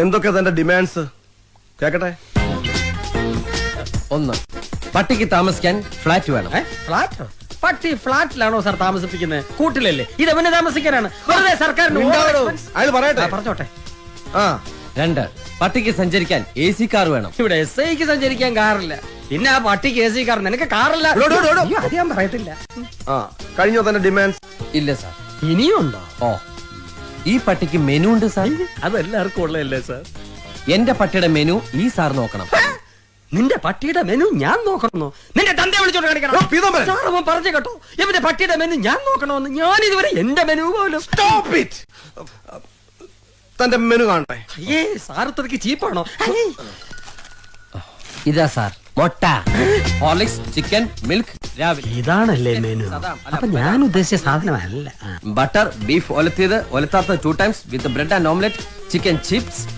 എന്തൊക്കെ തന്റെ ഡിമാൻഡ്സ് കേക്കട്ടെ? 1. പട്ടിക്ക് താമസിക്കാൻ ഫ്ലാറ്റ് വേണം. ഫ്ലാറ്റോ? പട്ടി ഫ്ലാറ്റിലാണോ സാർ താമസിപ്പിക്കുന്നത്? കൂട്ടിലല്ലേ? ഇത് അവന് താമസിക്കാനാണ്. വെറുതെ സർക്കാരിന് അയാൾ പറയട്ടെ. പറഞ്ഞോട്ടെ. 2. പട്ടിക്ക് സഞ്ചരിക്കാൻ AC കാർ വേണം. ഇവിടെ SIക്ക് സഞ്ചരിക്കാൻ കാറില്ല, പിന്നെ ആ പട്ടിക്ക് AC കാർ. നിനക്ക് കാറില്ല? അത് ഞാൻ പറയത്തില്ല. കഴിഞ്ഞോ തന്റെ ഡിമാൻഡ്സ്? ഇല്ല സാർ. ഇനിയും ഉണ്ടോ? ഈ പട്ടിക്ക് മെനു ഉണ്ട് സാർ. അതെല്ലാവർക്കും ഉള്ളതല്ലേ സാർ? എന്റെ പട്ടിയുടെ മെനു ഈ സാർ നോക്കണം. നിന്റെ പട്ടിയുടെ മെനു ഞാൻ നോക്കണമെന്നോ? നിന്റെ തന്റെ വിളിച്ചോണ്ട് കാണിക്കണം. പറഞ്ഞു കേട്ടോ, ഇവന്റെ പട്ടിയുടെ മെനു ഞാൻ നോക്കണമെന്ന്. ഞാൻ ഇതുവരെ എന്റെ മെനു പോലും. തന്റെ മെനു കാണട്ടെ. അയ്യേ സാറത്രക്ക് ചീപ്പാണോ? ഇതാ സാർ. മുട്ട, ഹോർലിക്സ്, ചിക്കൻ, മിൽക്ക് രാവിലെ. ഇതാണല്ലേ മെനു? അപ്പൊ ഞാൻ ഉദ്ദേശിച്ച സാധനമല്ല. ബട്ടർ, ബീഫ് ഒലത്തിയത്, ഒലത്താത്ത 2 times with bread and omelette, chicken chips,